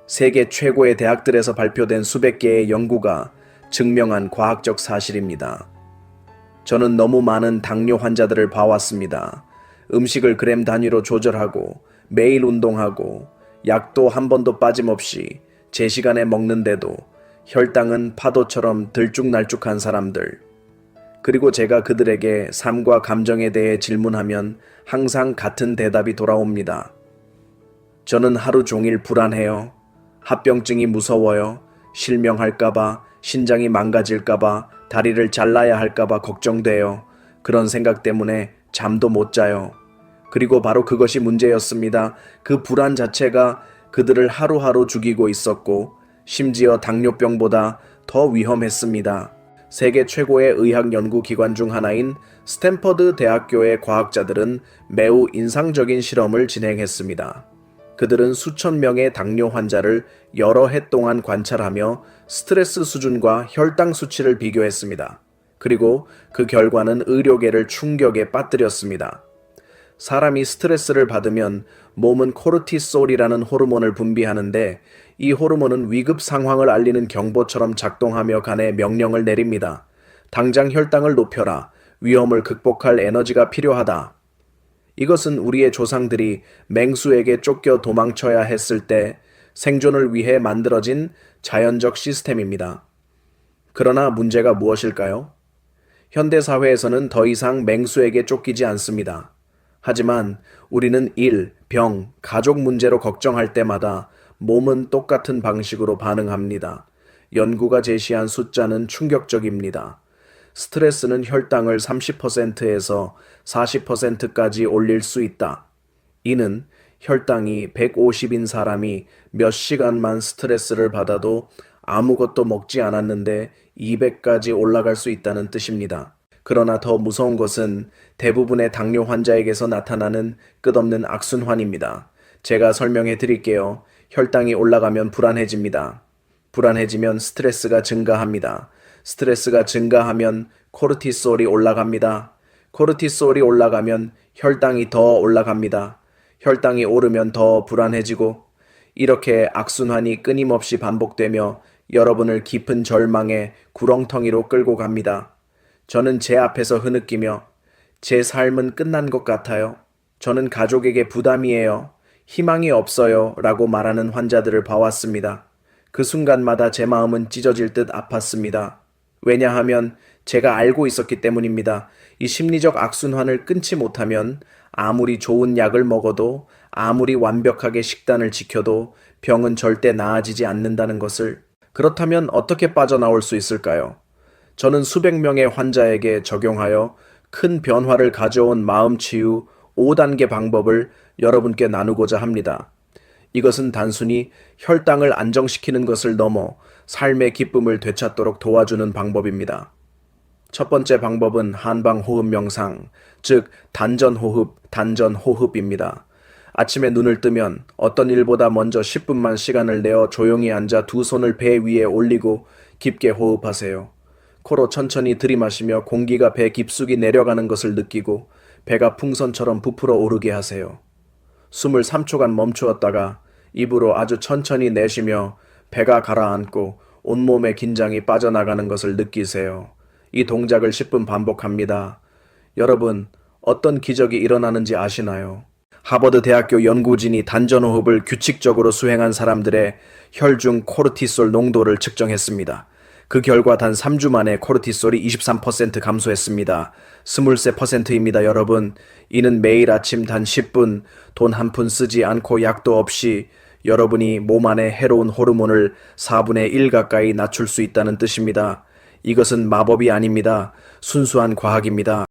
세계 최고의 대학들에서 발표된 수백 개의 연구가 증명한 과학적 사실입니다. 저는 너무 많은 당뇨 환자들을 봐왔습니다. 음식을 그램 단위로 조절하고 매일 운동하고 약도 한 번도 빠짐없이 제 시간에 먹는데도 혈당은 파도처럼 들쭉날쭉한 사람들. 그리고 제가 그들에게 삶과 감정에 대해 질문하면 항상 같은 대답이 돌아옵니다. 저는 하루 종일 불안해요. 합병증이 무서워요. 실명할까봐, 신장이 망가질까봐, 다리를 잘라야 할까봐 걱정돼요. 그런 생각 때문에 잠도 못 자요. 그리고 바로 그것이 문제였습니다. 그 불안 자체가 그들을 하루하루 죽이고 있었고 심지어 당뇨병보다 더 위험했습니다. 세계 최고의 의학 연구기관 중 하나인 스탠퍼드 대학교의 과학자들은 매우 인상적인 실험을 진행했습니다. 그들은 수천 명의 당뇨 환자를 여러 해 동안 관찰하며 스트레스 수준과 혈당 수치를 비교했습니다. 그리고 그 결과는 의료계를 충격에 빠뜨렸습니다. 사람이 스트레스를 받으면 몸은 코르티솔이라는 호르몬을 분비하는데 이 호르몬은 위급 상황을 알리는 경보처럼 작동하며 간에 명령을 내립니다. 당장 혈당을 높여라. 위험을 극복할 에너지가 필요하다. 이것은 우리의 조상들이 맹수에게 쫓겨 도망쳐야 했을 때 생존을 위해 만들어진 자연적 시스템입니다. 그러나 문제가 무엇일까요? 현대사회에서는 더 이상 맹수에게 쫓기지 않습니다. 하지만 우리는 일, 병, 가족 문제로 걱정할 때마다 몸은 똑같은 방식으로 반응합니다. 연구가 제시한 숫자는 충격적입니다. 스트레스는 혈당을 30%에서 40%까지 올릴 수 있다. 이는 혈당이 150인 사람이 몇 시간만 스트레스를 받아도 아무것도 먹지 않았는데 200까지 올라갈 수 있다는 뜻입니다. 그러나 더 무서운 것은 대부분의 당뇨 환자에게서 나타나는 끝없는 악순환입니다. 제가 설명해 드릴게요. 혈당이 올라가면 불안해집니다. 불안해지면 스트레스가 증가합니다. 스트레스가 증가하면 코르티솔이 올라갑니다. 코르티솔이 올라가면 혈당이 더 올라갑니다. 혈당이 오르면 더 불안해지고 이렇게 악순환이 끊임없이 반복되며 여러분을 깊은 절망의 구렁텅이로 끌고 갑니다. 저는 제 앞에서 흐느끼며 제 삶은 끝난 것 같아요. 저는 가족에게 부담이에요. 희망이 없어요. 라고 말하는 환자들을 봐왔습니다. 그 순간마다 제 마음은 찢어질 듯 아팠습니다. 왜냐하면 제가 알고 있었기 때문입니다. 이 심리적 악순환을 끊지 못하면 아무리 좋은 약을 먹어도 아무리 완벽하게 식단을 지켜도 병은 절대 나아지지 않는다는 것을. 그렇다면 어떻게 빠져나올 수 있을까요? 저는 수백 명의 환자에게 적용하여 큰 변화를 가져온 마음치유 5단계 방법을 여러분께 나누고자 합니다. 이것은 단순히 혈당을 안정시키는 것을 넘어 삶의 기쁨을 되찾도록 도와주는 방법입니다. 첫 번째 방법은 한방호흡 명상, 즉 단전호흡입니다. 아침에 눈을 뜨면 어떤 일보다 먼저 10분만 시간을 내어 조용히 앉아 두 손을 배 위에 올리고 깊게 호흡하세요. 코로 천천히 들이마시며 공기가 배 깊숙이 내려가는 것을 느끼고 배가 풍선처럼 부풀어 오르게 하세요. 숨을 3초간 멈추었다가 입으로 아주 천천히 내쉬며 배가 가라앉고 온몸의 긴장이 빠져나가는 것을 느끼세요. 이 동작을 10분 반복합니다. 여러분, 어떤 기적이 일어나는지 아시나요? 하버드 대학교 연구진이 단전호흡을 규칙적으로 수행한 사람들의 혈중 코르티솔 농도를 측정했습니다. 그 결과 단 3주 만에 코르티솔이 23% 감소했습니다. 23%입니다, 여러분. 이는 매일 아침 단 10분, 돈 한 푼 쓰지 않고 약도 없이 여러분이 몸 안의 해로운 호르몬을 4분의 1 가까이 낮출 수 있다는 뜻입니다. 이것은 마법이 아닙니다. 순수한 과학입니다.